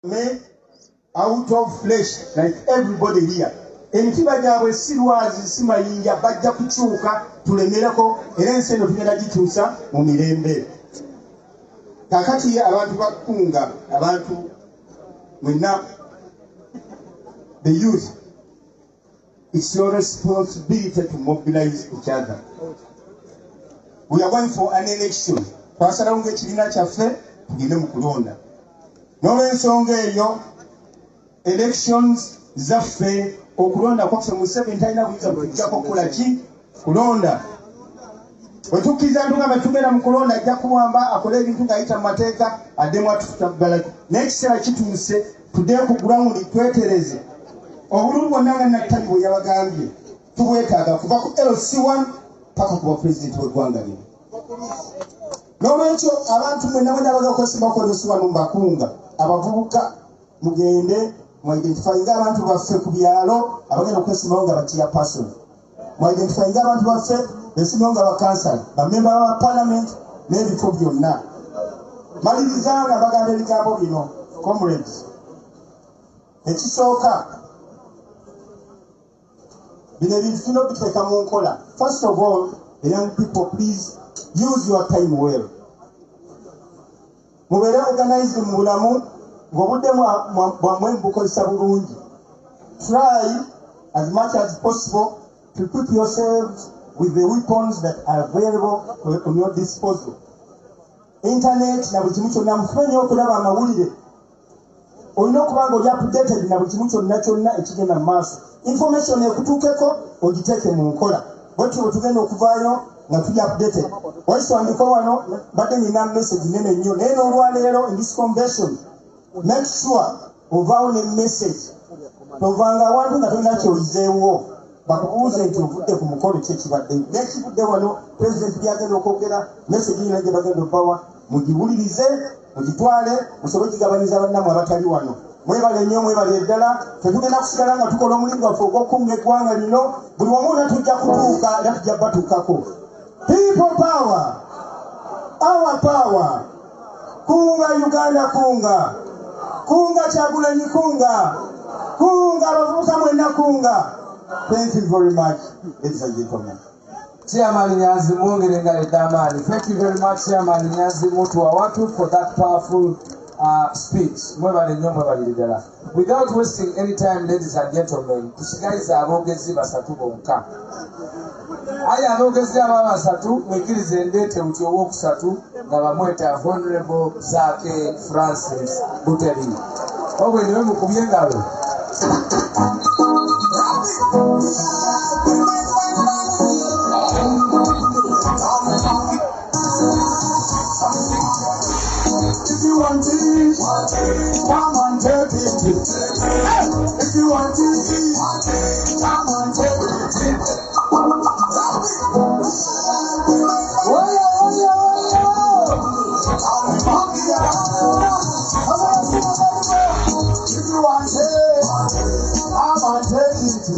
made out of flesh like everybody here. Emitima gyabwe sirwazi simayinja bajja kukyuka tulemereko era ensi eno tugenda gituusa mu mirembe. Kakati abantu bakunga abantu mwenna the youth, it's your responsibility to mobilize each other. We are going for an election. Twasalawo ng'ekibiina kyaffe tugende mu kulonda. N'olw'ensonga eyo elections zaffe okulonda kwaffe Museveni talina kuyinza kutujjako kukola ki? Kulonda. Bwe tukkiriza ntugamba tugenda mu kulonda ajja kuwamba akole ebintu ng'ayita mu mateeka addemu atutabbala. Naye ekiseera kituuse tuddeyo ku ground twetereze. Obululu bwonna nga Nattali bwe yabagambye tubwetaaga kuva ku LC1 paka ku bwapulezidenti w'eggwanga lino. N'olwekyo abantu mwenna mwenna abaga okwesimba ku LC1 mbakunga abavubuka mugende mu-identifyinga abantu baffe ku byalo abagenda okwesimbawo nga ba-chairperson. Mu-identifyinga abantu baffe besimbawo nga bakansala bamemba ba parliament n'ebifo byonna. Maliriza nga bagamba ebigambo bino comrades. Ekisooka bino ebintu tulina okubiteeka mu nkola. First of all, the young people, please use your time well. Mubeere organized mu bulamu ng'obudde bwammwe mubukozesa bulungi. Try as much as possible to equip yourselves with the weapons that are available on your disposal. Internet na buli kimu kyonna mufube nnyo okulaba amawulire. Olina okuba nga oli updated na buli kimu kyonna kyonna ekigenda mu maaso. Information ekutuukeko ogiteeke mu nkola. Bwetyo bwe tugenda okuvaayo nga tuli updated. Waiswandiko wano mbadde nina message nene nnyo naye n'olwaleero in this convention make sure ovaawo ne message. Tovanga awantu nga tolina kyoyizeewo bakubuuze nti ovudde ku mukolo ki ekibaddeyo. N'ekivudde wano pulezidenti byagenda okwogera message yina gye bagenda obbawa mugiwulirize mugitwale musobole gigabanyiza bannammwe abatali wano. Mwebale nnyo mwebale ddala. Tetugenda kusigala nga tukola omulimu gwaffe ogw'okukunga eggwanga lino. Buli wamu na tujja kutuuka era tujja batuukako. People power, our power. Kunga Uganda kunga. Kunga Kyagulanyi kunga. Kunga abavubuka mwenna kunga. Thank you very much, ladies and gentlemen. Chairman Nyanzi Mwongere Ngaledamani. Thank you very much, Chairman Nyanzi Mutuawatu, for that powerful speech. Without wasting any time, ladies and gentlemen, tusigaliza abogezi basatu bonka. Aya abogezi aba basatu mwekirize ndete muti owokusatu nga bamweta Honorable Zake Francis Buteri. Obwe niwe mukubye engalo. If you want it, come on, take it. If you want it, come on, take it. If you want it, come on, take it. If you want it, come on, take it.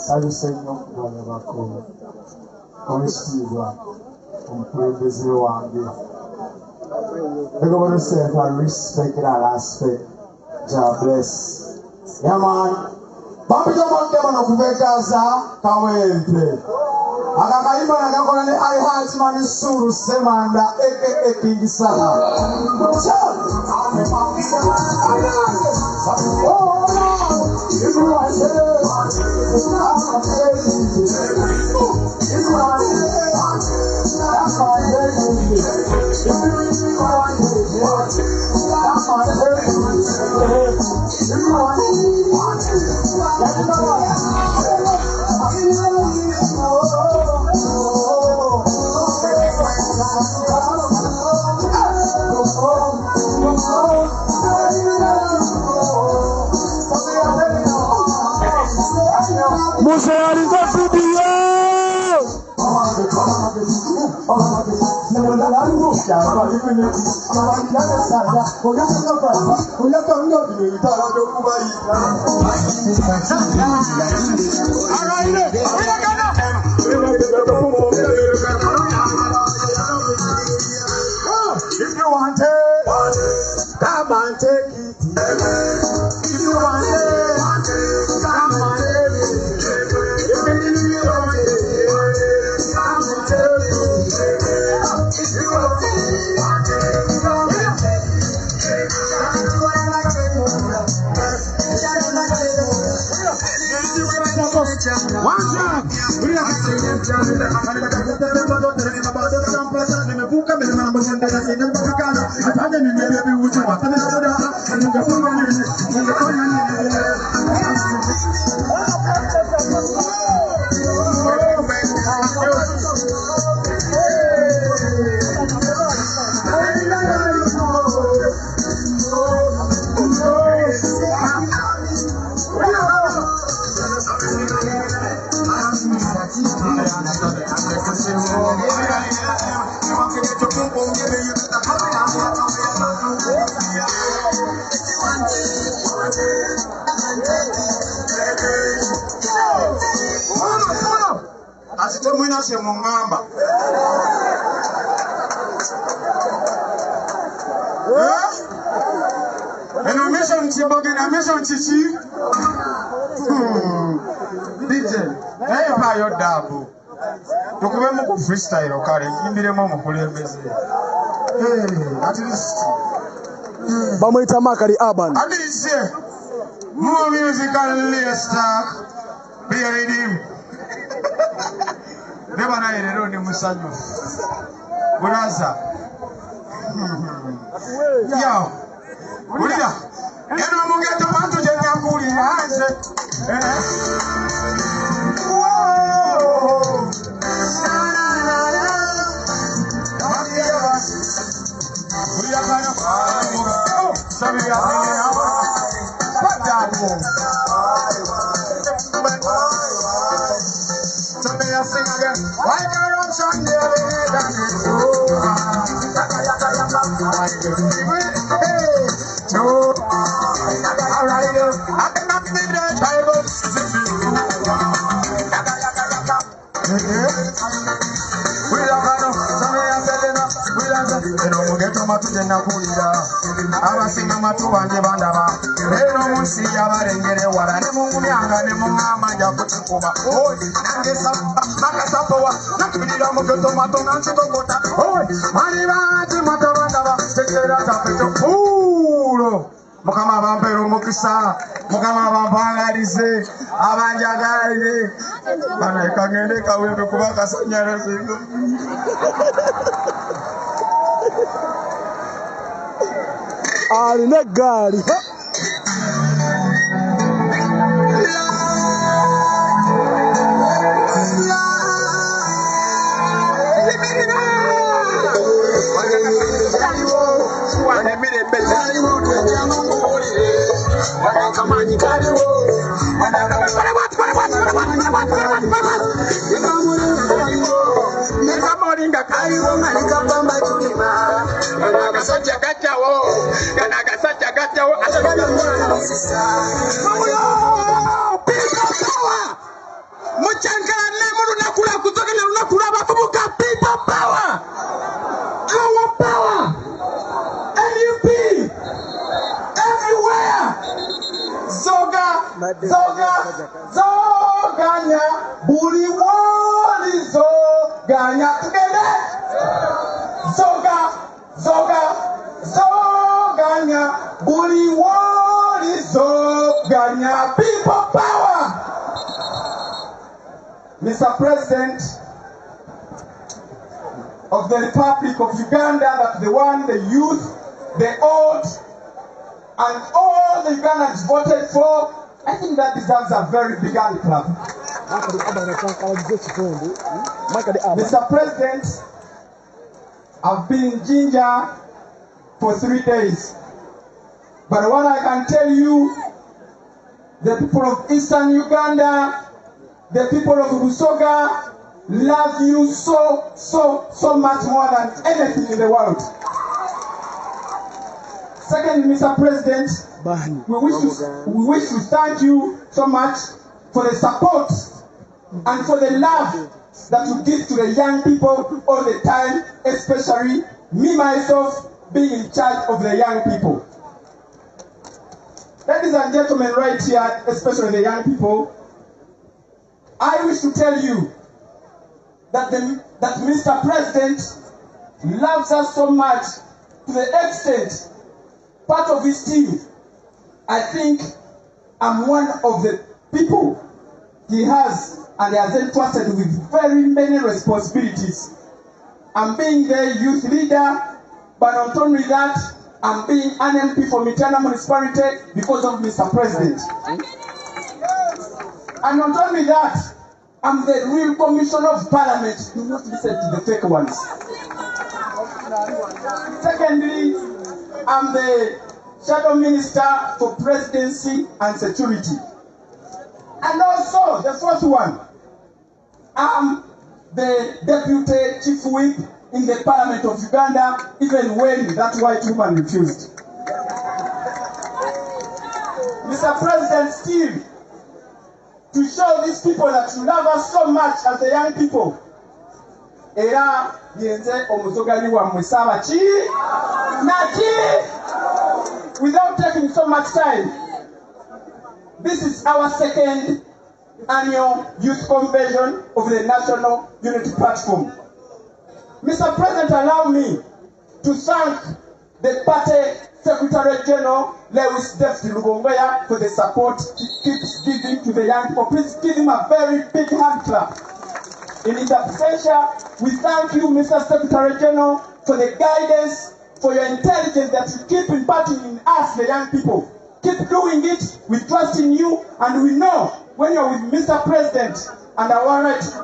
Saluse nnyo kubala bakulu oweekitiibwa omukulembeze wange. Everybody say I respect that aspect. God bless. Yeah man. Bapito monte bano kubekaza kawempe. Akakayimba nakakola ne I heart man suru semanda aka King Saha. If you want it, If you want it, come and take it. If you want it, come and take it. If you want it, come and take it. If you want it, come and take it. Freestyle okale yimbiremo mukulembeze at least bamwita makali urban at least more musical stock behind him never na lero ni musanyu buraza yo ulira eno mungeto bantu je nyakuli hanze abasinga matu banje bandaba eno munsi yabarengere wala ne mungumyanga ne mungama kutukuba oi nange samba makasapowa nakubirira mugoto matonga nchitogota oi mali bati mata bandaba tekera tapeto pulo mukama bampero mukisa mukama bampangalize abanjagalire bana kagende kawembe kubaka sanyara singo alina eggaali Zoganya buri wali zoganya together zoganya buri wali zoganya people power. Mr. President of the Republic of Uganda, that the one, the youth, the old, and all the Ugandans voted for, I think that deserves a very big hand clap. Mr. President, I've been in Jinja for 3 days. But what I can tell you, the people of Eastern Uganda, the people of Busoga, love you so much more than anything in the world. Second, Mr. President, we wish to thank you so much for the support and for the love that you give to the young people all the time, especially me myself being in charge of the young people. Ladies and gentlemen right here, especially the young people, I wish to tell you that Mr. President loves us so much to the extent, part of his team, I think I'm one of the people he has and he has entrusted with very many responsibilities. I'm being the youth leader, but not only that, I'm being an MP for Mitana municipality because of Mr. President. And not only that, I'm the real commissioner of parliament. Do not listen to the fake ones. Secondly, I'm the shadow minister for presidency and security. And also, the fourth one, I'm the deputy chief whip in the Parliament of Uganda, even when that white woman refused. Mr. President, still, to show these people that you love us so much as the young people, era yenze omuzogani wa mwesaba chi naki. Without taking so much time, this is our second annual youth convention of the National Unity Platform. Mr. President, allow me to thank the party Secretary General Lewis Deputy Lugongweya for the support he keeps giving to the young people. Please give him a very big hand clap. In his absentia, we thank you, Mr. Secretary General, for the guidance, for your intelligence that you keep imparting in us, the young people. Keep doing it. We trust in you, and we know when you're with Mr. President and our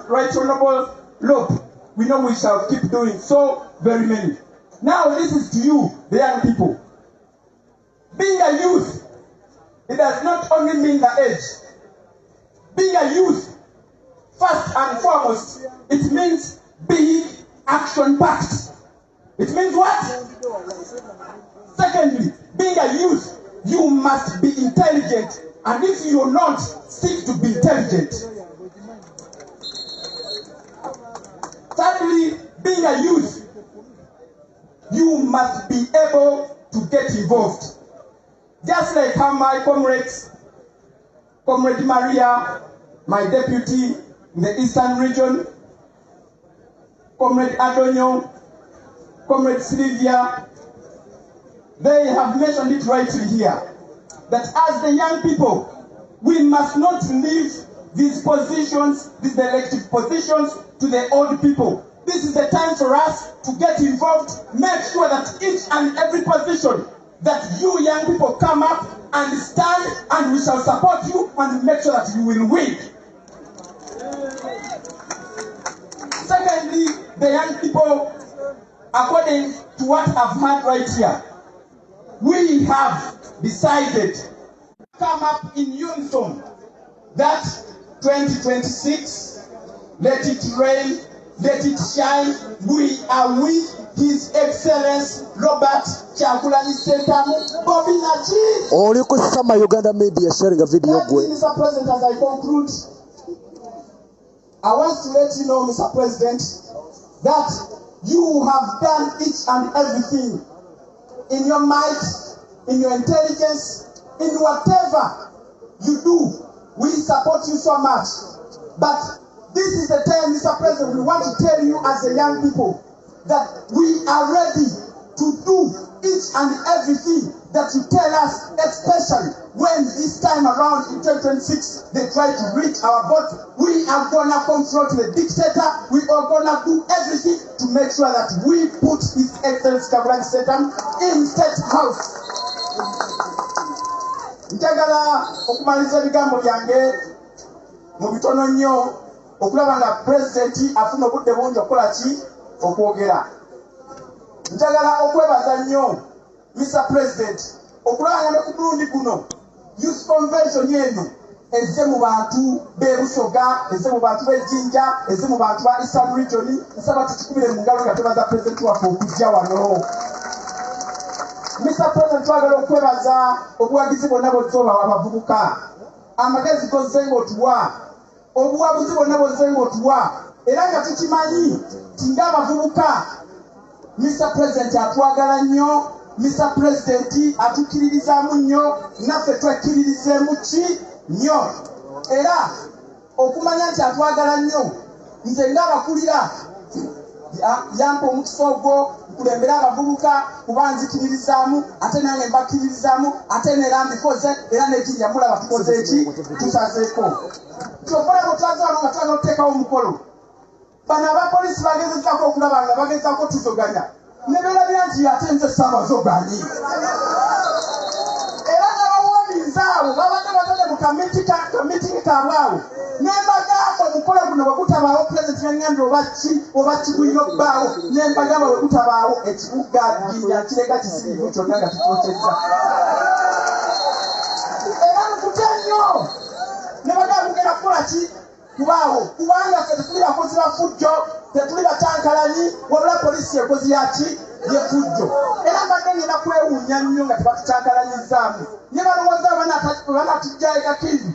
right honorable Lope, we know we shall keep doing so very many. Now this is to you, the young people. Being a youth, it does not only mean the age. Being a youth, first and foremost, it means being action-packed. It means what? Secondly, being a youth, you must be intelligent. And if you're not, seek to be intelligent. Thirdly, being a youth, you must be able to get involved. Just like how my comrades, Comrade Maria, my deputy in the Eastern region, Comrade Adonio, Comrade Sylvia, they have mentioned it rightly here, that as the young people, we must not leave these positions, these elective positions, to the old people. This is the time for us to get involved, make sure that each and every position that you young people come up and stand, and we shall support you and make sure that you will win. Secondly, the young people, according to what I've heard right here, we have decided to come up in unison that 2026, let it rain, let it shine, we are with His Excellency Robert KyagulanyiSentamu Bobinachi. Oli kusama Uganda media sharing a video. Mr. President, as I conclude, I want to let you know, Mr. President, that you have done each and everything in your might, in your intelligence, in whatever you do. We support you so much. But this is the time, Mr. President, we want to tell you as the young people that we are ready to do each and everything that you tell us, especially when this time around in 2026 they try to reach our vote. We are gonna confront the dictator. We are gonna do everything to make sure that we put His Excellency KyagulanyiSentamu in State House. njagala okumaliriza ebigambo byange mu bitono nnyo okulaba nga pulezidenti afuna obudde bungi okukola ki okwogera. Njagala okwebaza nnyo Mr. President okulaba nga ne ku mulundi guno Youth Convention eno ezze mu bantu b'e Busoga, ezze mu bantu b'e Jinja, ezze mu bantu ba Eastern Region. Nsaba tukikubire mu ngalo nga twebaza pulezidenti waffe okujja wano. Mr. President, twagala okwebaza obuwagizi bwonna bw'ozooba abavubuka, amagezi g'ozze ng'otuwa, obuwabuzi bwonna bw'ozze ng'otuwa, era nga tukimanyi ti ng'abavubuka Mr. President atwagala nnyo, Mr. President atukkiririzaamu nnyo, naffe twekkiririzeemu ki nnyo. Era okumanya nti atwagala nnyo, nze ng'abakulira yampa omukisa ogwo nkulembera abavubuka kuba nzikiririzaamu ate nange mbakkiririzaamu ate neera mbikoze era n'ekijja mulaba tukoze eki tusazeeko. Kyokkola bwe twaze wano nga twagala okuteekawo omukolo, bano abapoliisi bagezezaako okulaba nga bagezaako tuzoganya ne beerabira nti ate nze saabazoganyi. Era n'abawoominza abo babadde batadde mu kamitingi kaabwe awo n'embagamba omukolo guno bwe gutabaawo pulezidenti yaŋŋambye oba kigulina obbaawo n'embagamba bwe gutabaawo ekibuga Jinja kireka kisiriivu kyonna nga tukyokeza. Era nkutya nnyo ne bagamba mugenda kukola ki kubaawo kubanga ffe tetuli bakozi ba fujjo, tetuli batankalanyi, wabula poliisi yekozi yaki yefujjo. Era mbadde ngenda kwewuunya nnyo nga tebatutankalanyizaamu ne balowooza banatujja ekativi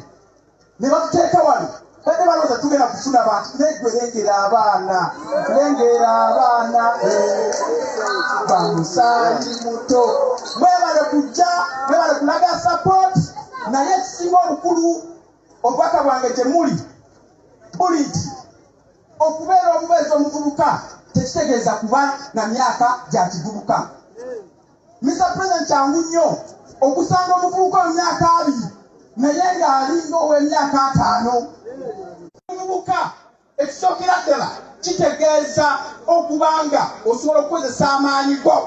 ne batuteeka wano badde balowooza tugenda kufuna bantu negwe lengera abaana bamusaali muto mwebale kujja mwebale kulaga support. Naye ekisinga obukulu obubaka bwange gye muli buli nti okubeera omubeezi omuvubuka tekitegeeza kuba na myaka gya kivubuka. Mr. President, kyangu nnyo okusanga omuvubuka mu myaka 2 naye ng'alinga ow'emyaka 5. Omuvubuka ekisookera ddala kitegeeza okubanga osobola okukozesa amaanyi go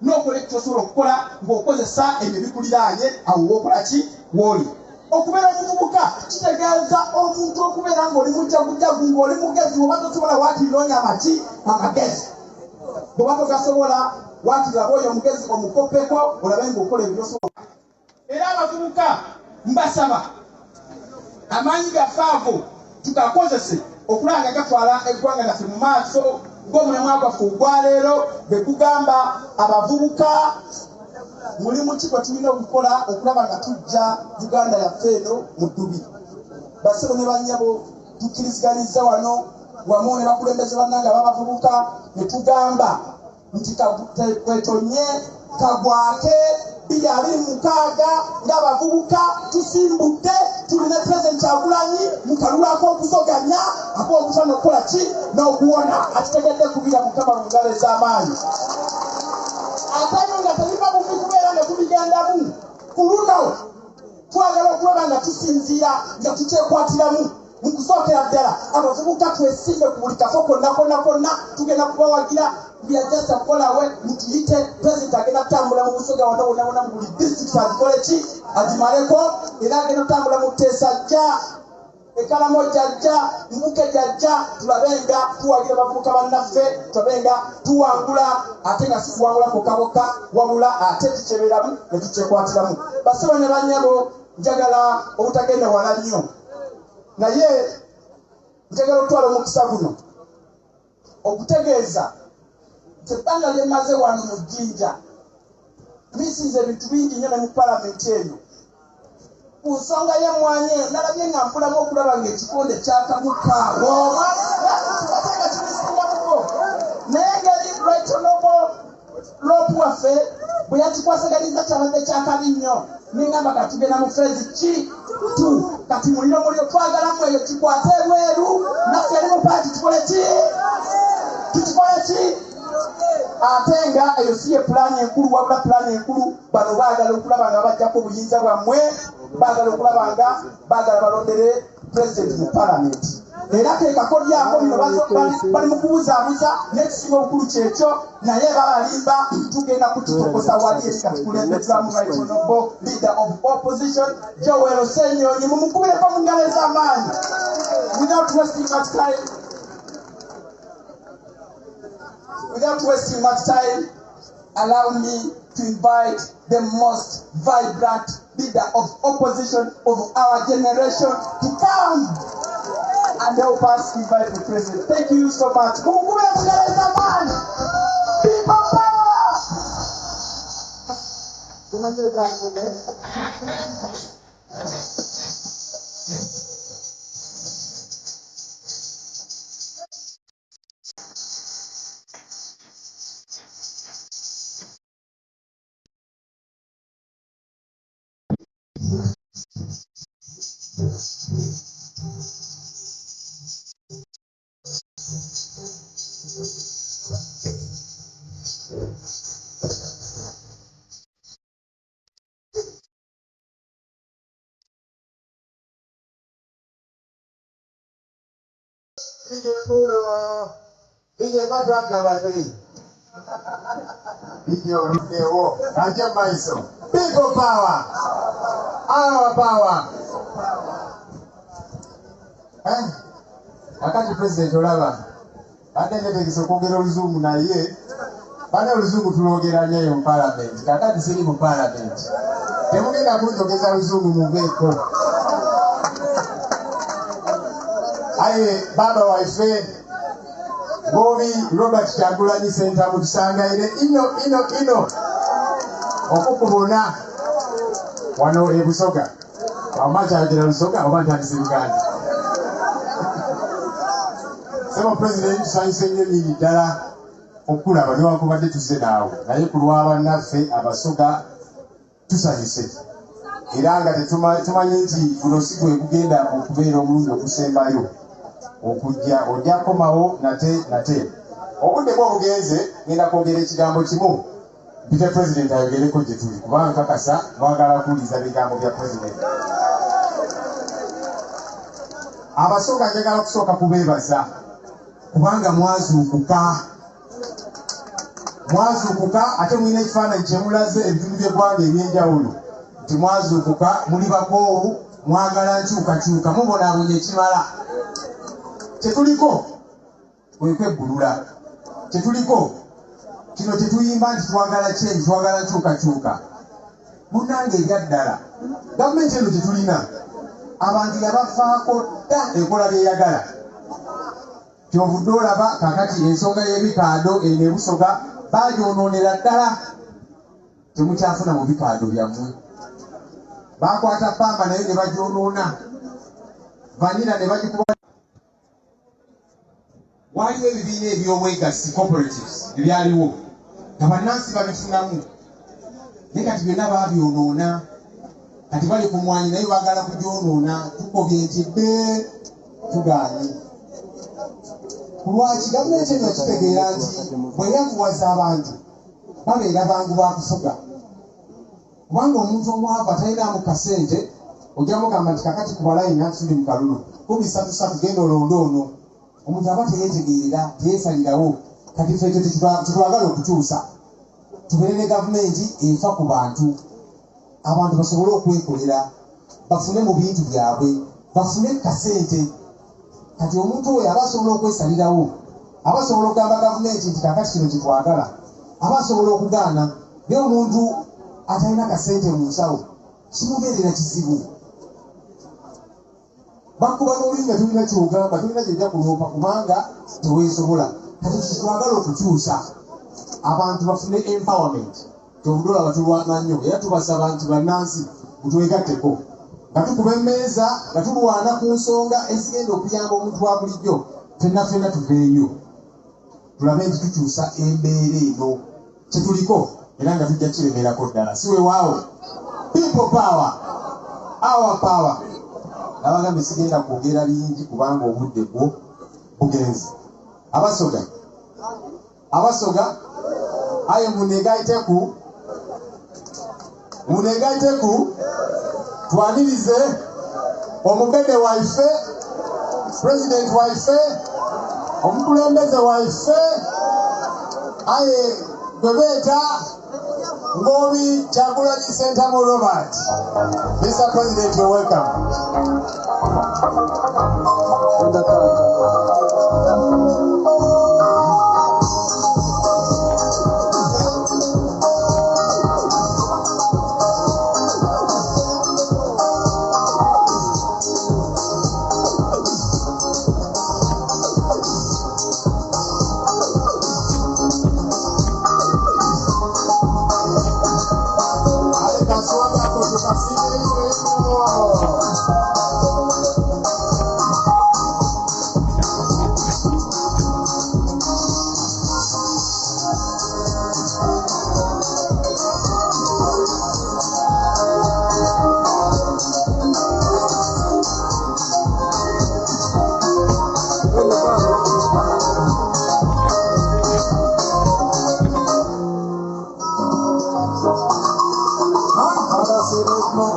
n'okola ekyosobola okukola ng'okozesa ebyo bikuliraanye awo w'okola ki w'oli. Okubeera omuvubuka kitegeeza omuntu okubeera ng'oli mujagujagu ng'oli mugezi bw'oba tosobola waakirironya amagezi. Bw'oba togasobola waakirira bw'oyo omugezi omukopeko olabe ng'okola ebyosobola. Era abavubuka mbasaba amaanyi gaffe ago tugakozese okulanga gatwala eggwanga lyaffe mu maaso ng'omulemwa gwaffe ogwaleero bwe gugamba abavubuka mulimu ki gwe tulina okukola okulaba nga tujja Uganda yaffe eno mu ddubi. Basebo ne bannyabo tukkiriziganyiza wano wamu ne bakulembeze bannange ababavubuka ne tugamba nti kwetonye kagwake 2026 ng'abavubuka tusimbudde tulina President Kyagulanyi mukalulu ak'okuzoganya ak'okutana okukola ki n'okuwona atutegedde kubira Mukama mu ngalo ez'amaanyi. Ate nga tebiva buvi kubeera nga tubigendamu ku luno twagala okulaba nga tusinziira nga tukyekwatiramu mu kusookera ddala abavubuka twesimbe ku buli kafo konna tugenda kubawagira byajjasa kukolawe mutuyite President agenda kutambula mu Busoga wonna mu buli district agikole ki agimaleko era agenda kutambula mu Teesajja Ekalamo jjajja Mbuke jjajja tulabenga tuwagira abavubuka bannaffe tulabenga tuwangula ate nga si kuwangula kokka wabula ate tukyeberamu ne tukyekwatiramu. Basebo ne bannyabo njagala obutagenda wala nnyo naye njagala otwala omukisa guno okutegeeza nti ebbanga lye mmaze wano mu Jinja bisinze ebintu bingi nnyo ne mu palamenti eyo. Ku nsonga y'emmwanyi eyo nalabye nga mpulamu okulaba ng'ekikonde kyakabukaawo tubateeka kibisingamuko naye ngeri right honorable lopu waffe bwe yakikwasaganiza kyabadde kyakabi nnyo nengamba katugenda mu phase ki tu kati muliro mulio twagalamu eyo kikwate ebweru naffe yali mu paati tukole ki ate nga eyo si ye pulaani enkulu wabula pulaani enkulu bano baagala okulaba nga bajjako obuyinza bwammwe baagala okulaba nga baagala balondere pulezidenti mu palamenti. era teekako lyako bino bali mu kubuzaabuza n'ekisinga obukulu kyekyo naye babalimba tugenda kukitokosa wali eri katukulembeddwamu right honorable leader of opposition Yoweri Senyonyi mumukubireko mu ngalo ez'amaanyi. Without wasting much time, allow me to invite the most vibrant leader of opposition of our generation to come and help us invite the president. Thank you so much. People power, our power. Akati president olaba atendetegese okwogera oluzungu naye bana oluzungu tulwogera nnyo mu parliament kakati siri mu parliament temugenda kunjogeza luzungu muveeko. Aye baba waife Bobi Robert KyagulanyiSentamu tusangaire ino okukubona wano ebusoga amakyagera lusoga oba ntandise Uganda. Sema president tusanyuse nnyo nnyini ddala okulaba newankubadde tuzze naawe naye ku lw'abannaffe abasoga tusanyuse era nga tumanyi nti guno si gwe gugenda okubeera omulundi okusembayo okujja ojja komawo nate obudde bwo obugenze ngenda kwogera ekigambo kimu mpite president ayogereko gye tuli kubanga nkakasa mwagala kuwuliza bigambo bya president. Abasoga njagala kusooka kubeebaza kubanga mwazuukuka ate mulina ekifaananyi kyemulaze ebitundu by'eggwanga ebyenjawulo nti mwazuukuka muli bakoowu mwagala nkyukakyuka mubonaabonya ekimala. Kyetuliko kwe kwebbulula, kyetuliko kino tetuyimba nti twagala kyenyi twagala nkyukakyuka. Munnange ebyaddala gavumenti eno tetulina abantu yabafaako dda enkola byeyagala. Kyovudde olaba kakati ensonga y'ebikaado eno ebusoga bagyonoonera ddala temukyafuna mu bikaado byammwe. Bakwata pamba naye ne bagyonoona vanira ne bagikuba. Waliwo ebibiina eby'obwegassi cooperatives ebyaliwo nga bannansi babifunamu naye kati byonna baabyonoona kati bali ku mwanyi naye baagala kugyonoona tukobye nti bbe tugaanye. Lwaki gavumenti eno kitegeera nti bwe yakuwaza abantu babeera bangu bakufuga kubanga omuntu omwavu atalinaamu kasente ojja mugamba nti kakati ku balayina tuli mu kalulu 13 genda olonda ono. Omuntu aba teyetegeerera teyeesalirawo kati ffe tetwagala okukyusa tubeere ne gavumenti efa ku bantu abantu basobole okwekolera bafune mu bintu byabwe bafune kasente. Kati omuntu oyo aba asobola okwesalirawo aba asobola okugamba gavumenti nti kakati kino kyetwagala aba asobola okugaana naye omuntu atalina kasente mu nsawo kimubeerera kizibu. Bakuba n'olulimi nga tulina kyogamba tulina gyojja kuloopa kubanga teweesobola. Kati kitwagala okukyusa abantu bafune empowerment. Tobudde olaba tulwana nnyo era tubasaba nti bannansi mutwegatteko nga tukuba emmeeza nga tulwana ku nsonga ezigenda okuyamba omuntu wa bulijjo ffenna tuveeyo tulabe nti tukyusa embeera eno kyetuliko era nga tujja kiremerako ddala si weewaawo. People power, our power. Abagambe sigenda kwogera bingi kubanga obudde bwo bugenze. Abasoga aye munegaiteku twanirize omugede waife President waife, omukulembeze waife, aye bebeta Ngobi KyagulanyiSentamu Robert. Mr. President, you're welcome.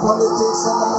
Politics and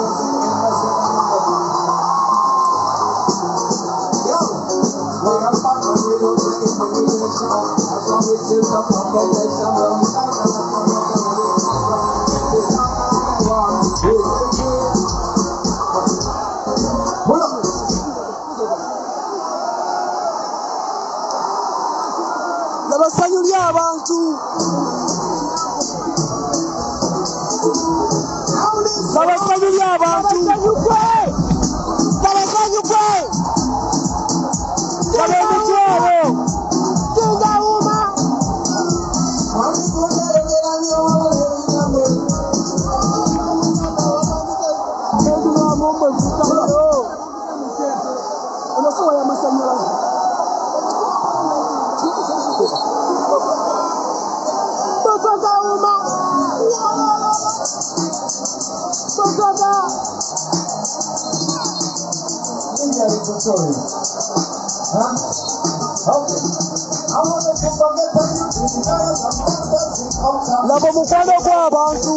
laba mukwano gw'abantu,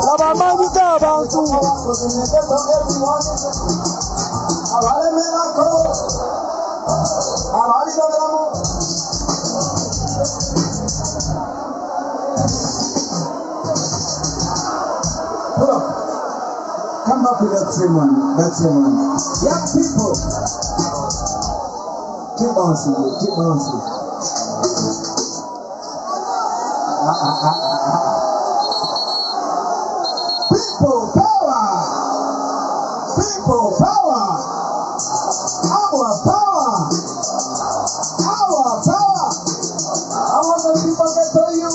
laba amaanyi g'abantu. Come up with that same one. That same one. Young people. Keep bouncing. Keep bouncing. People power. People power. Our power. Our power. I want the people to tell you.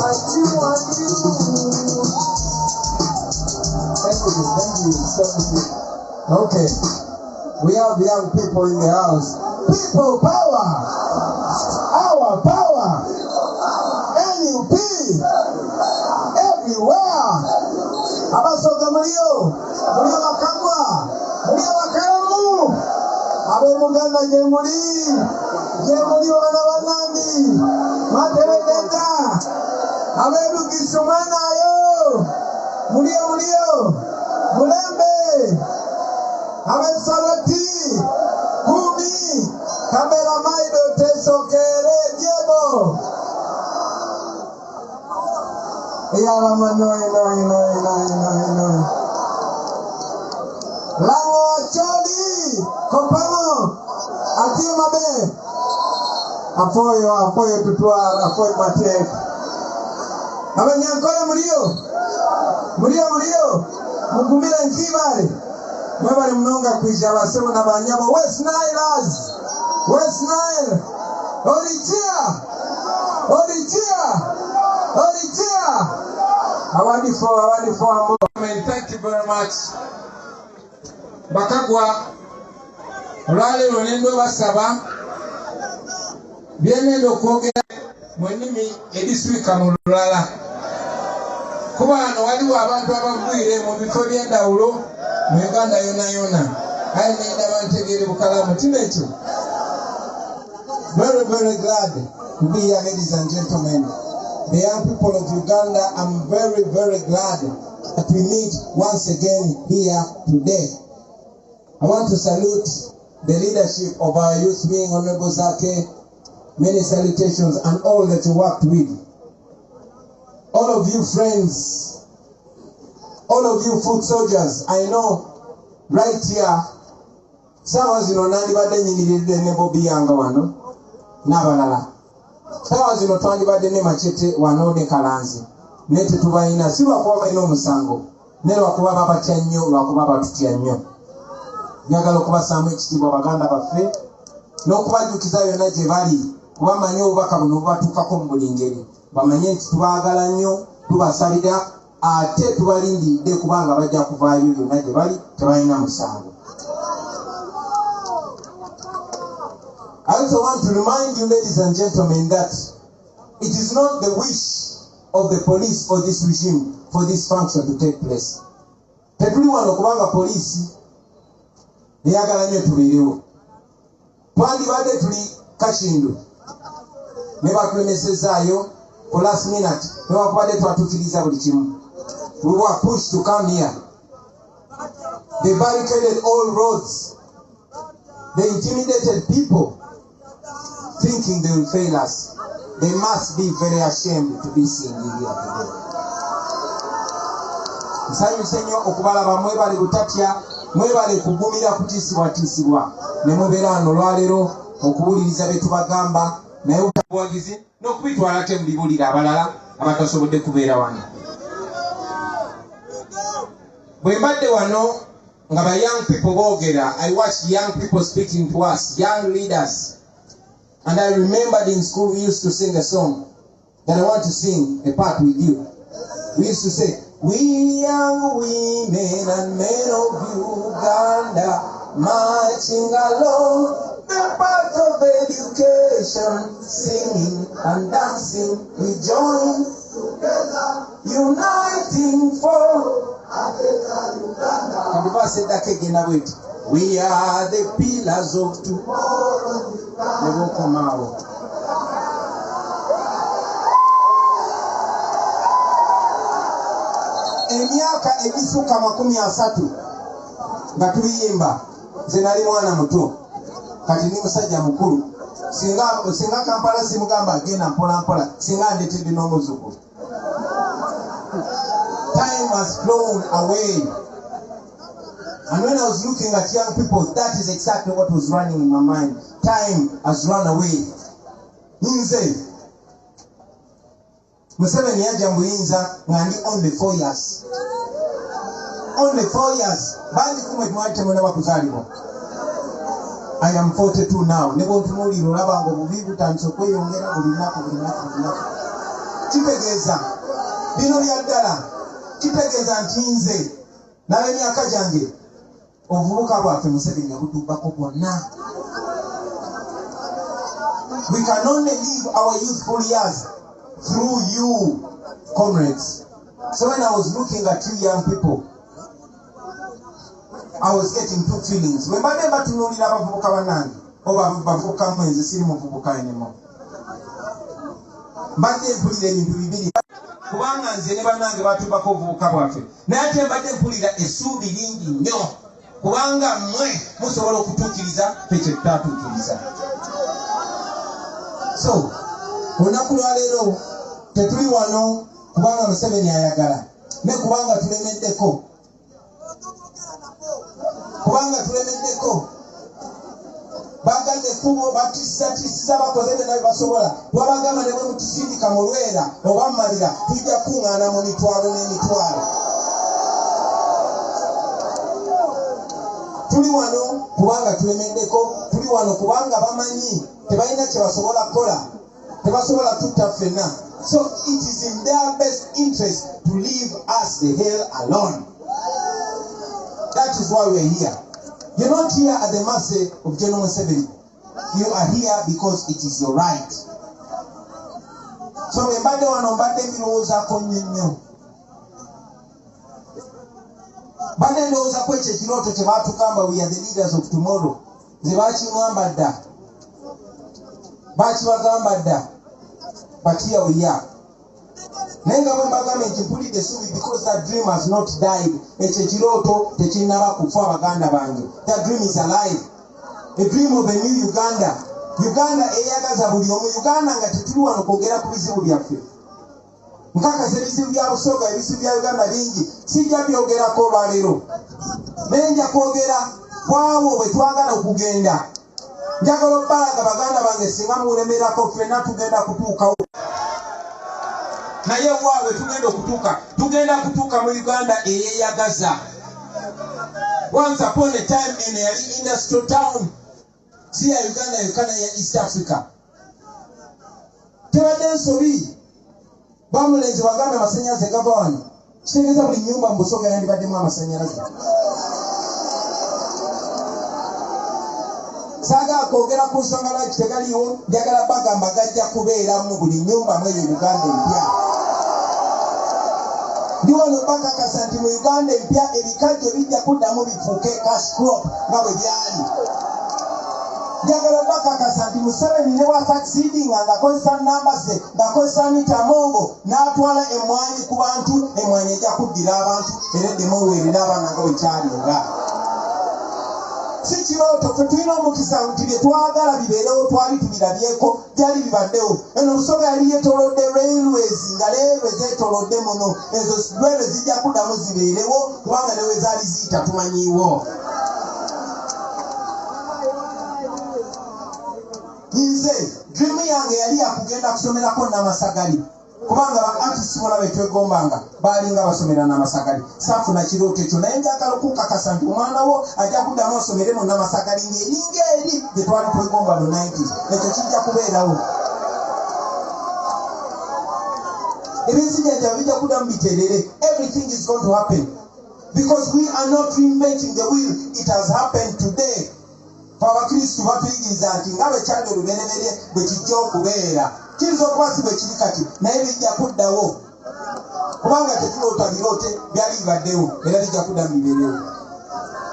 I do want you. Thank you. Okay. We have young people in the house. People power. Our power. NUP. Everywhere. Abasoga mulio. Mulio bakagwa. Mulio bakalamu. Abe Muganda jemuli. Jemuli wana banandi. Materedenda. Abe Lugisumana yo. Mulio. Mulembe. Abe Salati. Kumi. Kamera Maido Tesokere Jebo. Yalama no. Lango Acholi. Kopano. Atie mabe. Apoyo tutwara. Apoyo matek. Abe Nyankole Mulio. Mugumira nkibale. Mwebale mnonga kuija basemo na banyabo. West Nile. Oritia. Awadi for. Thank you very much. Bakagwa. Rale lonendo basaba. Bienendo kwogera mwenimi ediswika mu lulala. Kubano waliwo abantu abagwire mu bifo by'endawulo mu Uganda yona. Ayinenda bantegere bukalamu tinecho. Very, very glad to be here, ladies and gentlemen. The young people of Uganda, I'm very, very glad that we meet once again here today. I want to salute the leadership of our youth wing, Honorable Zake. Many salutations and all that you worked with. All of you friends, all of you foot soldiers, I know right here, sawa zino nandibadde nyimiridde ne Bobi Yanga wano n'abalala. Sawa zino twandibadde ne Machete wano ne Kalanzi. Ne tetubalina si lwakuba balina omusango, ne lwakuba babatya nnyo, lwakuba batutya nnyo. Njagala okubasaamu ekitiibwa baganda baffe n'okubajjukiza yonna gye bali kubamanya obubaka buno bubatuukako mu buli ngeri. Bamanye nti tubaagala nnyo, tubasalira, ate tubalindiridde kubanga bajja kuvaayo yonna gye bali tebalina musango. I also want to remind you, ladies and gentlemen, that it is not the wish of the police or this regime for this function to take place. Tetuli wano kubanga poliisi eyagala nnyo tubeerewo. Twandibadde tuli Kashindu ne batulemesezaayo for last minute newakubadde twatuukiriza buli kimu. We were pushed to come here. They barricaded all roads. They intimidated people thinking they will fail us. They must be very ashamed to be seen here today. Nsanyuse nnyo okubalaba mwebale butatya, mwebale kugumira kutiisibwatiisibwa ne mubeera wano olwaleero okuwuliriza bye tubagamba naye obuwagizi n'okubitwala ate mubibuulira abalala abatasobodde kubeera wano. Bwe mbadde wano nga ba young people boogera, I watched young people speaking to us, young leaders. And I remembered in school we used to sing a song that I want to sing a part with you. We used to say, we young women and men of Uganda marching along the path of education, singing and dancing, we join together, uniting for Uganda. And the verse said that again, wait. We are the pillars of tomorrow. Never come out. Emyaka ebisuka 30 nga tuyimba, nze nali mwana muto, kati ni musajja mukulu. Singa Kampala simugamba agenda mpola mpola, singa ndetedde n'omuzukulu. Time has flown away. And when I was looking at young people, that is exactly what was running in my mind. Time has run away. Nze Museveni yaja mbuyinza nga ndi only 4 years. Only 4 years. Bandi kumwe mwate mwana bakuzalibwa. I am 42 now. Nebo ntunuliro olaba nga obubi butandise okweyongera buli lunaku. Kitegeeza bino bya ddala. Kitegeeza nti nze n'emyaka gyange obuvubuka bwaffe Museveni yabutuukako bwonna. We can only live our youthful years through you, comrades. So when I was looking at you young people, I was getting two feelings. When badde batunuulira abavubuka bannange oba bavubuka mwenze siri muvubuka enemo. Mbadde mpulira ebintu bibiri. Kubanga nze ne bannange batuukako obuvubuka bwaffe. Naye ate mbadde mpulira essuubi lingi nnyo. Kubanga mmwe musobola okutuukiriza ffe kye tutatuukiriza. So, olunaku lwaleero tetuli wano kubanga Museveni ayagala, ne kubanga tulemeddeko. Bagadde ekkubo batissa bakoze byonna bye basobola. Twabagamba ne bwe mutusindika mu Lwera oba Mmalira tujja kuŋŋaana mu mitwalo n'emitwalo. Tuli wano kubanga tulemeddeko, tuli wano kubanga bamanyi tebalina kye basobola kukola, tebasobola tutta ffenna. So it is in their best interest to leave us the hell alone. That is why we are here. You're not here at the mercy of General Museveni. You are here because it is your right. So we mbadde wano mbadde mbirowoozaako nnyo. Mbadde ndowoozaako ekyo ekirooto kye baatugamba we are the leaders of tomorrow. Nze baakingamba dda. Bakibagamba dda. But here we are. Nenga bwe mbagamba nti mpulidde essuubi because that dream has not died. Ekyo ekirooto tekinnaba kufa baganda bange. That dream is alive. A dream of a new Uganda. Uganda eyagaza buli omu. Uganda nga tetuli wano kwogera ku bizibu byaffe. Nkakasa ebizibu bya Busoga, ebizibu bya Uganda bingi. Sijja byogerako olwaleero. Nenja kwogera kwawo bwe twagala okugenda. Njagala obbalaga baganda bange singa mulemerako ffenna tugenda kutuukawo. Naye waawe tugenda kutuuka mu Uganda eyeyagaza. Once upon a time in a industrial town. Si ya Uganda yokana ya East Africa. Tebadde nsobi. Bamulenzi baganda amasannyalaze gava wano. Kitegeeza buli nnyumba mu Busoga yandibaddemu amasannyalaze. Saga kwogera ku nsonga lwaki tegaliwo, njagala bagamba gajja kubeeramu buli nnyumba mu eyo Uganda empya. Ndi wano bakakasa nti mu Uganda empya ebikajjo bijja kuddamu bifuuke cash crop nga bwe byali. Njagala bakakasa nti Museveni ne wa succeeding ng'akozesa namba ze, ng'akozesa Nitamongo n'atwala emmwanyi ku bantu, emmwanyi ejja kuddira abantu era eddemu eweerera abaana nga bwe kyalinga. Si kirooto ffe tulina omukisa nti bye twagala bibeerewo twali tubirabyeko byali bibaddewo. Eno Busoga yali yeetoolodde railways nga railways zeetoolodde muno. Ezo railways zijja kuddamu zibeerewo kubanga ne we zaali ziyita tumanyiiwo. Nze dream yange yali yakugenda kusomerako Namasagali. Kubanga ba artists bona betwegombanga balinga basomera Namasagali. Safuna kirooto ekyo naye njagala okukakasa nti omwana wo ajja kuddamu asomere mu Namasagali ng'eringa eri gye twali twegomba mu 90s. Ekyo kijja kubeerawo. Ebinzijjajja bijja kuddamu biteerere. Everything is going to happen. Because we are not reinventing the wheel. It has happened today. Abakristu batuyigiriza nti nga bwe kyali olubereberye bwe kijja okubeera. Kiyinza okuba si bwe kiri kati naye bijja kuddawo. Kubanga tetuloota biroote byali bibaddewo era bijja kuddamu bibeerewo.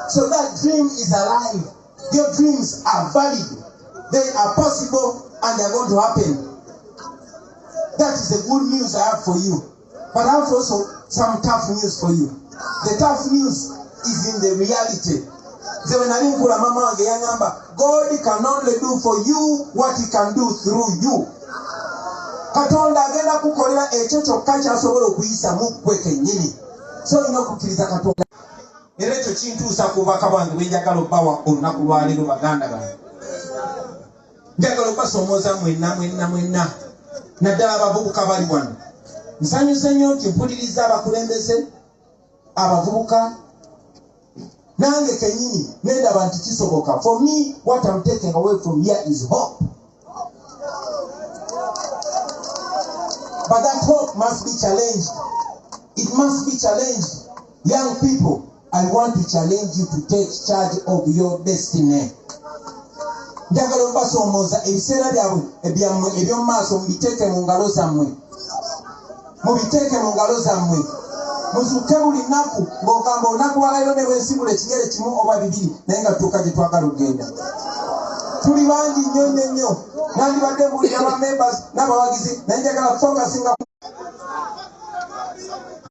So that dream is alive. Your dreams are valid. They are possible and they are going to happen. That is the good news I have for you. But I have also some tough news for you. The tough news is in the reality. God can only do for you what he can do through you. Katonda agenda kukolera ekyo kyokka ky'asobola okuyisa mu ggwe kennyini. So olina okukkiriza Katonda. Era ekyo kintuusa ku bubaka bwange bwe njagala obbawa olunaku lwaleero baganda bange. Njagala obbasomooza mwenna. Naddala abavubuka bali wano. Nsanyuse nnyo nti mpuliriza abakulembeze abavubuka. Nange kenyini nendaba nti kisoboka. For me, what I'm taking away from here is hope. But that hope must be challenged. It must be challenged. Young people, I want to challenge you to take charge of your destiny. Njagala obbasomooza ebiseera byabwe eby'omu maaso mubiteeke mu ngalo zammwe. Mubiteeke mu ngalo zammwe. Muzuuke buli nnaku ng'ogamba olunaku lwaleero ne bwensibula ekigere kimu oba bibiri naye nga tutuuka gye twagala okugenda. Tuli bangi nnyo. Nandibadde mbulira ba members n'abawagizi naye njagala focusinga.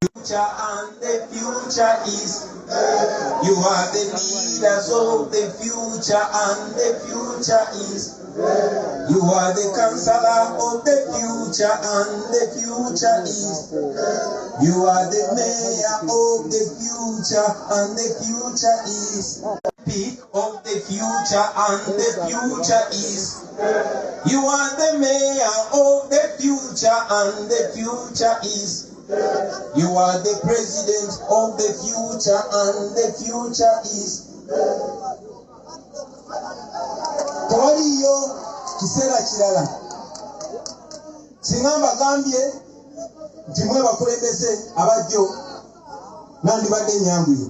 Future and the future is. You are the leaders of the future and the future is. You are the counselor of the future and the future is. You are the mayor of the future and the future is. Peak of the future and the future is. You are the mayor of the future and the future is. You are the president of the future and the future is. Tewaliyo kiseera kirala. Singa mbagambye nti mwe bakulembeze abajjo nandibadde nyambuye.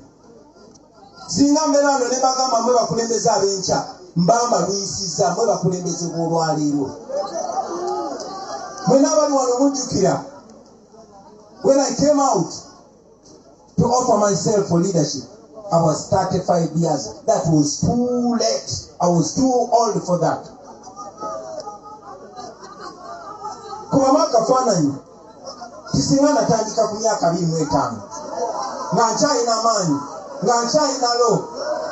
Singa mbeera wano ne bagamba mwe bakulembeze ab'enkya mbamba luyisizza mwe bakulembeze b'olwaleero. Mwe n'abali wano mujjukira. When I came out to offer myself for leadership, I was 35 years. That was too late. I was too old for that. Kubama kafaananyi Tisinga natandika ku myaka 25 nga nkyalina amaanyi nga nkyalina lo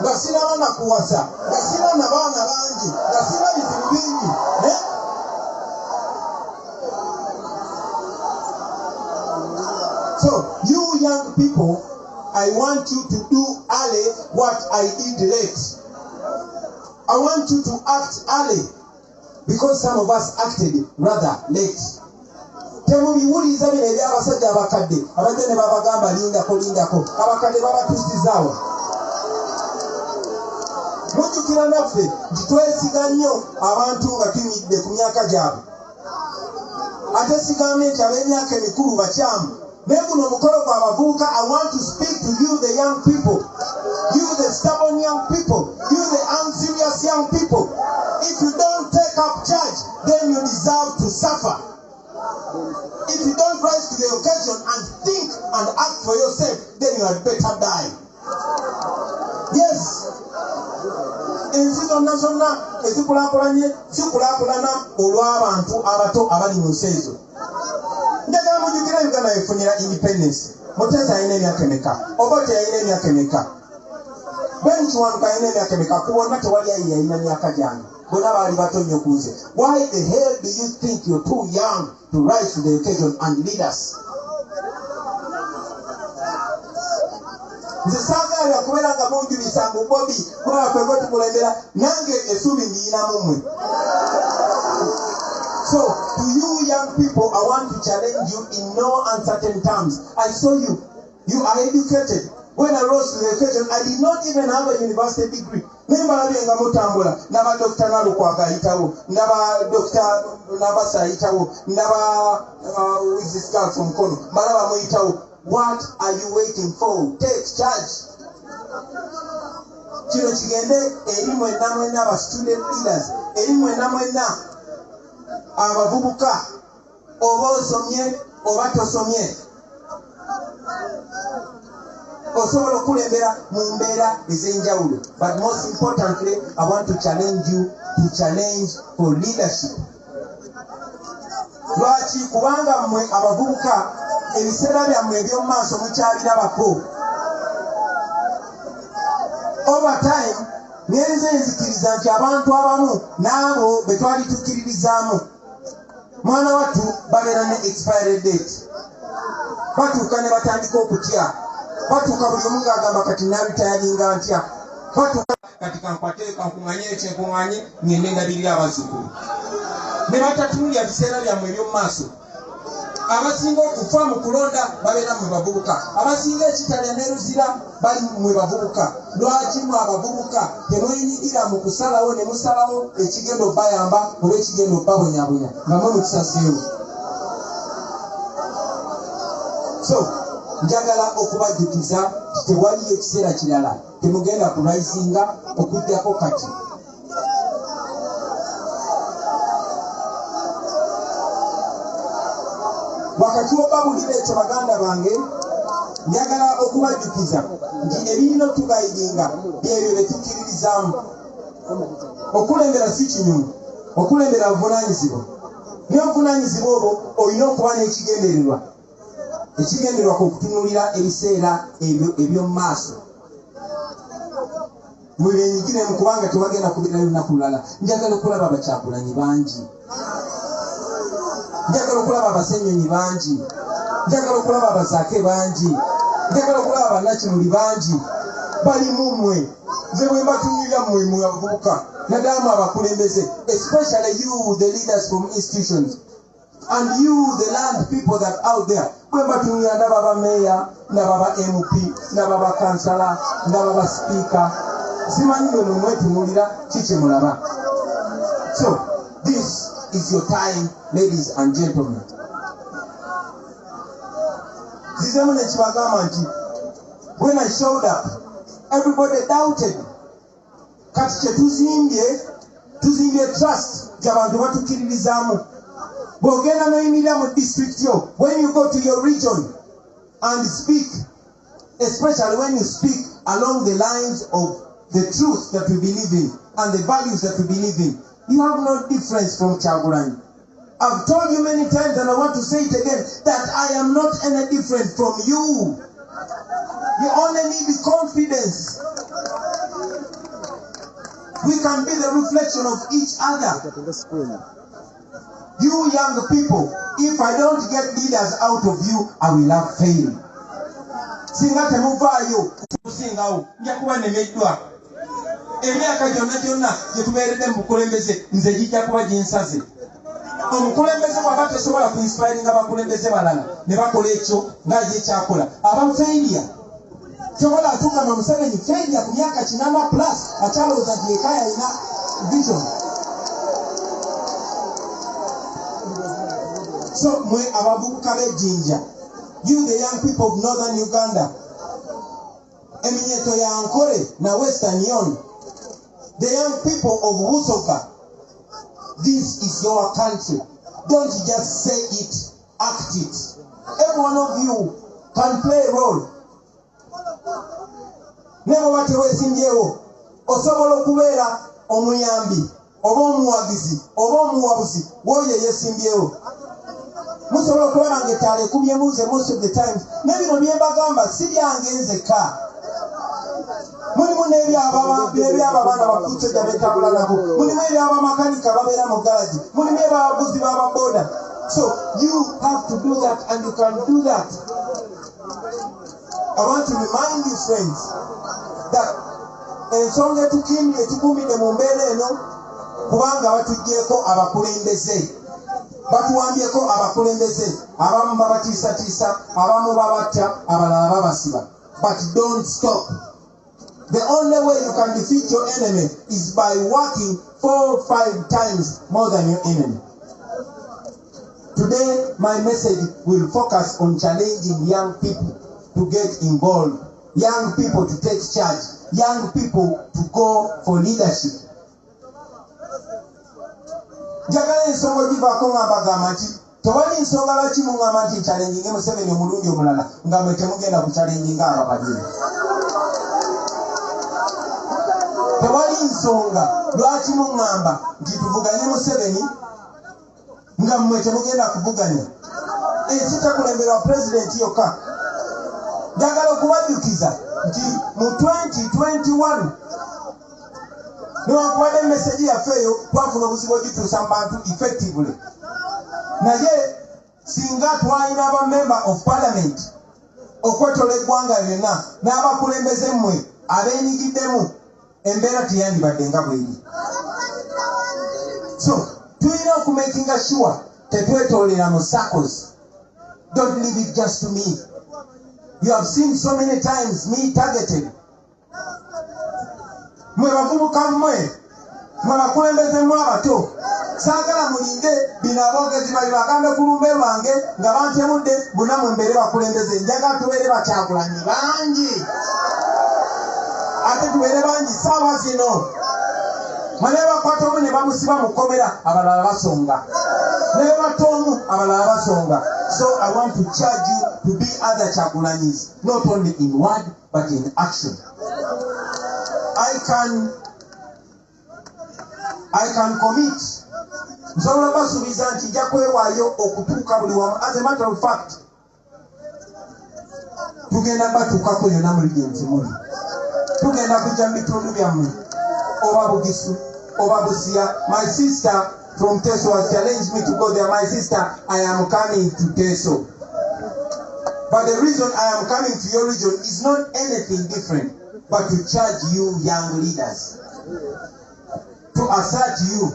nga sina baana kuwasa nga sina na baana bangi nga sina bizibu bingi. So you young people, I want you to do early what I did late. I want you to act early because some of us acted rather late. Temubiwuliza bino eby'abasajja abakadde abajja ne babagamba lindako abakadde babatuusizaawo. Mujjukira naffe nti twesiga nnyo abantu nga tuyimidde ku myaka gyabwe ate sigambe nti ab'emyaka emikulu bakyamu. Naye guno omukolo gw'abavubuka, I want to speak to you the young people, you the stubborn young people, you the unserious young people. If you don't take up charge, then you deserve to suffer. If you don't rise to the occasion and think and act for yourself, then you had better die. Yes. Ensi zonna ezikulaakulanye zikulaakulana olw'abantu abato abali mu nsi ezo. Njagala mujjukira Uganda efunira independence. Mutesa alina emyaka emeka? Obote yalina emyaka emeka? Benchwanka yalina emyaka emeka? Kubonna tewali yalina myaka gyange. Bonna baali bato nnyo ku nze. Why the hell do you think you're too young to rise to the occasion and lead us? Nze saagala kubeera nga munjulisa mu Bobi kubanga kwego tukulembera nange essuubi ndiyinamu mmwe. So, to you young people, I want to challenge you in no uncertain terms. I saw you. You are educated. When I rose to the occasion, I did not even have a university degree. Nembalabyenga mutambula naba Dr. Nalukwaka ayitawo, naba Dr. Nabasa ayitawo, naba with this girl from Kono, balaba muyitawo. What are you waiting for? Take charge. Kino kigende eri mwenna aba student leaders, eri mwenna abavubuka, oba osomye oba tosomye, osobola okulembera mu mbeera ez'enjawulo. But most importantly, I want to challenge you to challenge for leadership. Lwaki? Kubanga mmwe abavubuka ebiseera byammwe eby'omu maaso mukyabirabako. Over time, ngenze nzikiriza nti abantu abamu n'abo be twali tukkiririzaamu mwana wattu babeera ne expiry date. Batuuka ne batandika okutya. Batuuka buli omu ng'agamba kati nabitayalinga ntya. Batuuka kati kankwate kankuŋŋanye ekyenkuŋŋanye ngende ndabirira abazzukulu. Ne batatunulya biseera byammwe eby'omu maaso. Abasinga okufa mu kulonda babeera mwe bavubuka. Abasinga ekitalya ne ruzira bali mwe bavubuka. Lwaki mwe abavubuka temwenyigira mu kusalawo ne musalawo ekigenda obbayamba oba ekigenda obbabonyabonya nga mwe mukisaseewo? So, njagala okubajjukiza nti tewaliyo ekiseera kirala temugenda kulaisinga okujjako kati. Wakati w'obabulira ekyo baganda bange, njagala okubajjukiza nti ebirina okutugayidinga byebyo bye tukkiririzaamu. Okulembera si kinyumu, okulembera buvunaanyizibwa. Naye obuvunaanyizibwa obwo olina okuba n'ekigendererwa. Ekigendererwa kwe kutunuulira ebiseera ebyo eby'omu maaso. Mwe byenyigiremu kubanga tewagenda kubeerayo lunaku lulala. Njagala okulaba abakyagulanyi bangi. Njagala okulaba abasenyonyi bangi. Njagala okulaba abazaake bangi. Njagala okulaba abannakimuli bangi. Balimu mmwe. Nze bwe mbatunuulira mmwe abavubuka naddala abakulembeze, especially you the leaders from institutions and you the land people that out there. Bwe mbatunuulira ndaba bameeya, ndaba ba MP, ndaba ba kansala, ndaba ba speaker. Simanyi bwe mwetunuulira kiki mulaba. So this is your time, ladies and gentlemen. Zizemu nekibagamba nti when I showed up, everybody doubted. Kati kye tuzimbye trust gy'abantu batukkiririzaamu. Bw'ogenda n'oyimirira mu district yo, when you go to your region and speak, especially when you speak along the lines of the truth that we believe in and the values that we believe in, you have no difference from Kyagulanyi. I've told you many times and I want to say it again that I am not any different from you. You only need confidence. We can be the reflection of each other. You young people, if I don't get leaders out of you, I will have failed. Singa temuvayo kusingawo nja kuba nemeddwa emyaka gyonna gyetubeeredde mu bukulembeze nze gijja kuba gyensaze. Omukulembeze bw'aba tesobola kuinspiringa bakulembeze balala ne bakola ekyo ng'aje ekyakola aba failure. Tobola atuuka na Museveni failure ku myaka 80 plus akyalowooza nti eka yalina vision. So mwe abavubuka b'ejjinja, you the young people of northern Uganda, eminyeto ya Ankole na Western Yon, the young people of Busoga, this is your country. Don't just say it, act it. Every one of you can play a role. Nebo bate wesinjewo osobola okubeera omuyambi oba omuwagizi oba omuwabuzi woyo yesimbyewo. Musobola okulaba ng'ettaala ekubyemu most of the times. Nebino bye mbagamba si byange nzekka. Mulimu n'eby'abaana bafuuse gye beetambula nabo. Mulimu eby'abamakanika babeera mu galaji. Mulimu eby'abavuzi b'ababoda. So you have to do that and you can do that. I want to remind you friends that ensonga etukuumidde mu mbeera eno kubanga batuggyeko abakulembeze. Batuwambyeko abakulembeze, abamu babatiisatiisa, abamu babatta, abalala babasiba. But don't stop. The only way you can defeat your enemy is by working 4 or 5 times more than your enemy. Today, my message will focus on challenging young people to get involved, young people to take charge, young people to go for leadership. Njagala ensonga givaako nga mbagamba nti tewali nsonga lwaki muŋŋamba nti nchalenjinge Museveni omulundi omulala nga mwe temugenda kuchalenjinga ababadde. Tewali nsonga lwaki muŋŋamba nti tuvuganye Museveni nga mwe temugenda kuvuganya. Ensi tekulemberwa pulezidenti yokka. Njagala okubajjukiza nti mu 2021 newankubadde message yaffe eyo twafuna obuzibu ogituusa mu bantu effectively. Naye singa twalina aba member of parliament okwetola eggwanga lyonna n'abakulembeze mmwe abeenyigiddemu embeera teyandibadde nga bweri. So tulina okumakinga sure tetwetoolera mu circles. Don't leave it just to me. You have seen so many times me targeted. Mwe bavubuka mmwe bakulembeze mmwe abato saagala mulinge bino aboogezi bali bagambe ku lumbe lwange nga bantemudde bunamu mbeere bakulembeze. Njagala tubeere bakyagulanyi bangi ate tubeere bangi saawa zino. Mwe ne bakwata omu ne bamusiba mu kkomera abalala basonga, ne batta omu abalala basonga. So I want to charge you to be other Kyagulanyis, not only in word but in action. I can commit. Nsobola basuubiza nti nja kwewaayo okutuuka buli wamu. As a matter of fact, tugenda batuukako yonna muli gye nti muli. Tugenda kujja mu bitundu byammwe oba Bugisu oba Busia. My sister from Teso has challenged me to go there. My sister, I am coming to Teso. But the reason I am coming to your region is not anything different but to charge you young leaders, to assert you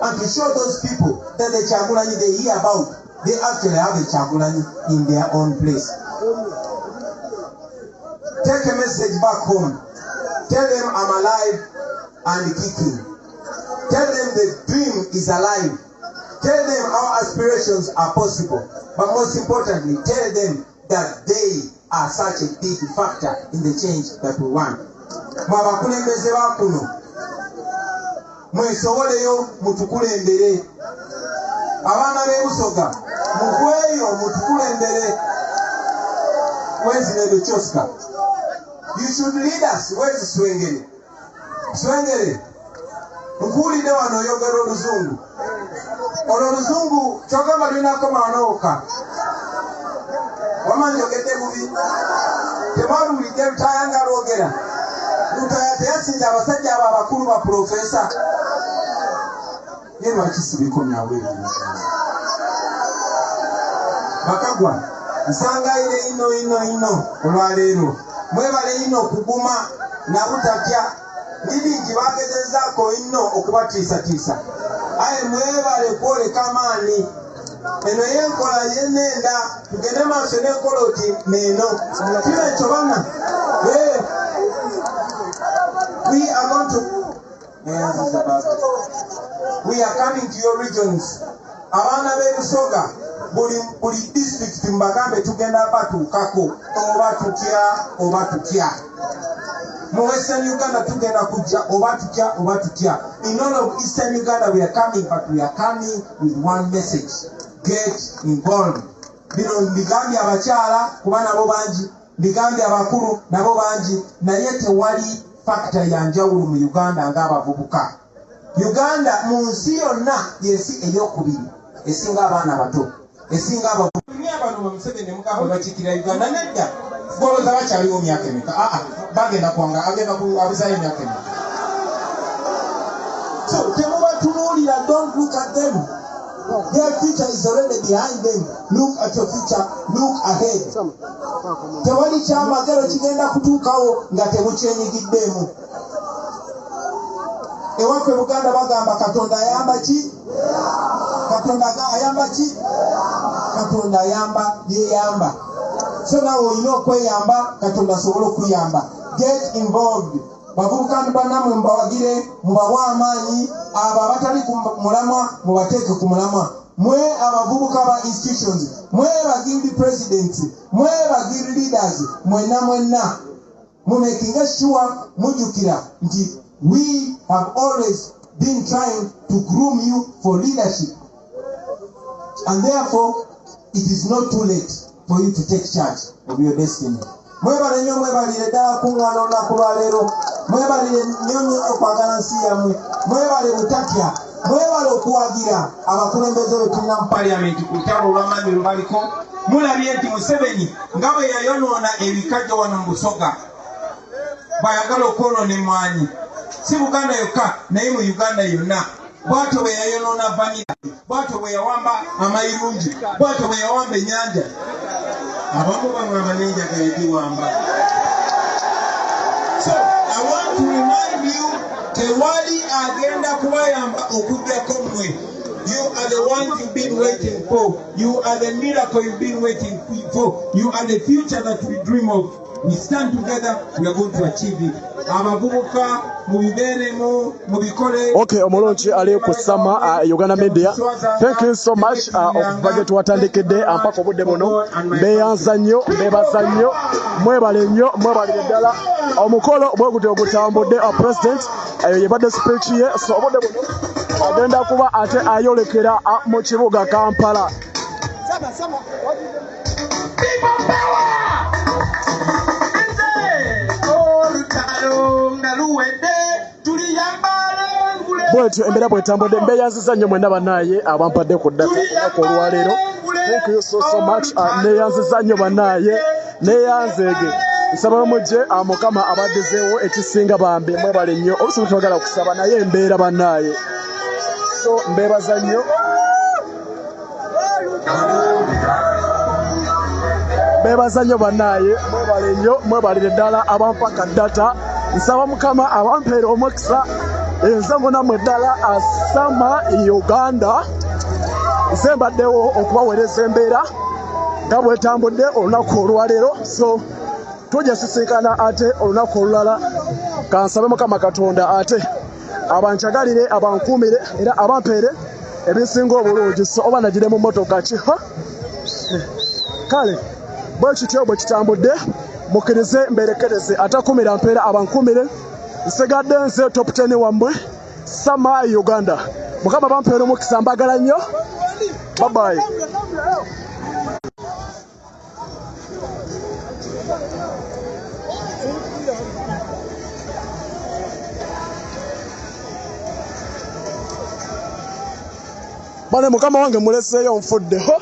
and to show those people that the Kyagulanyi they hear about, they actually have a Kyagulanyi in their own place. Take a message back home. Tell them I'm alive and kicking. Tell them the dream is alive. Tell them our aspirations are possible. But most importantly, tell them that they are such a big factor in the change that we want. Mwabakulembeze bakuno, mwesoboleyo mutukulembere. Abaana b'Ebusoga mugweyo mutukulembere. Where's Lebe Choska? You should lead us. Where's Swengere? Swengere. Nkuli ne wano oyogera oluzungu. Olwo oluzungu kyogamba lulinako manooka. Wamanyi ogedde bubi. Temwaluwulidde Lutaaya nga lwogera. Lutaaya teyasinza abasajja abo abakulu ba pulofeesa. Ye lwaki sibikomya bweru. Bakagwa nsangayire ino olwaleero. Mwebale ino okuguma na butatya. Nibingi bagezezaako ino okubatiisatiisa. Aye mwebale kwoleka amaanyi. Eno yenkola yenenda tugende maaso n'enkola oti neeno. Kino ekyo bana. We are going to we are coming to your regions. Abaana b'ebisoga buli district mbagambe tugenda batuukako oba tutya. Mu Western Uganda tugenda kujja oba tutya. In all of Eastern Uganda we are coming, but we are coming with one message. Get involved. Bino mbigambye abakyala kuba nabo bangi, mbigambye abakulu nabo bangi, naye tewali factor ya njawulo mu Uganda ng'abavubuka. Uganda mu nsi yonna yensi ey'okubiri esinga abaana bato, esinga abavubuka. Museveni mugamba bakikira Uganda nedda. Golooza bakyaliwo myaka emeka. Bagenda kwanga agenda kuabuzayo myaka emeka. So temubatunuulira, don't look at them. Their future is already behind them. Look at your future. Look ahead. Tewali kyamagero kigenda kutuukawo nga temukyenyigiddemu. Ewaffe Buganda bagamba Katonda ayamba ki? Katonda ayamba ki? Katonda ayamba yeyamba. So now olina okweyamba Katonda asobole okuyamba. Get involved. Bavubuka bannamwe mbawagire mubawa amaanyi, abo abatali ku mulamwa mubateeke ku mulamwa. Mwe abavubuka ba institutions, mwe bagimbi presidents, mwe bagimbi leaders, mwenna mumaking sure mujukira nti we have always been trying to groom you for leadership, and therefore it is not too late for you to take charge of your destiny. Mwebale nnyo mwebalire ddala kuŋŋaana olunaku lwa leero. Mwebalire nnyo okwagala nsi yammwe. Mwebale butatya. Mwebale okuwagira abakulembeze be tulina mu paliamenti ku lutalo olw'amaanyi lubaliko. Mulabye nti Museveni nga bwe yayonoona ebikajjo wano mu Busoga bw'ayagala okwonoona emmwanyi. Si Buganda yokka naye mu Uganda yonna. Bw'atyo bwe yayonoona vanilla, bw'atyo bwe yawamba amayirungi, bw'atyo bwe yawamba ennyanja. Abamu bamwe abanenja gayagiwamba. So I want to remind you, tewali agenda kubayamba okujjako mmwe. You are the ones you've been waiting for. You are the miracle you've been waiting for. You are the future that we dream of. We stand together, we are going to achieve it. Abavubuka mubiberemu mubikole. Okay, omulungi ali kusama Uganda Media. Thank you so much budget watandikedde ampaka obudde buno. Beyanza nnyo, bebaza nnyo, mwebale nnyo, mwebalire ddala. Omukolo bwe gutyo ogutambudde president yebadde speech ye, so obudde buno agenda kuba ate ayolekera mu kibuga Kampala. People power! Bwetyo embeera bwetambudde mbeyanziza nnyo mwenna bannaaye abampadde ku ddata olunaku olwaleero. Thank you so much. Neyanziza nnyo bannaaye, neyanzeege. Nsaba mujje Mukama abaddezeewo ekisinga bambi, mwebale nnyo. Obusibu twagala kusaba naye embeera bannaaye. So mbeebaza nnyo. Bebaza nnyo bannaaye, mwebale nnyo, mwebalire ddala abampaka ddata. Nsaba Mukama abampeera omukisa. Nze munammwe ddala asama Uganda. Nze mbaddewo okubaweereza embeera nga bwetambudde olunaku olwaleero. So tujja sisinkana ate olunaku olulala. Kansabe Mukama Katonda ate abankyagalire, abankuumire era abampeere ebisinga obulungi. So oba nagire mu mmotoka ki kale bwe kityo bwe kitambudde, mukkirize mberekereze atakumira mpeera abankumire. Nsigadde nze top 10 wammwe Sama Uganda. Mukama bampeera omukisa, mbagala nnyo. Bye bye. Bane mukama wange muleseeyo nfuddeho.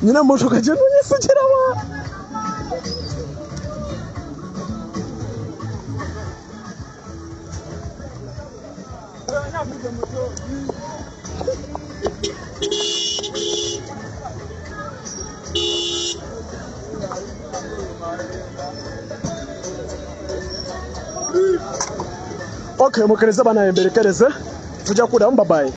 Nyina motoka gye nonyesegera wa. Okay, mukereze bana emberekereze. Tujja kudamu, bye bye.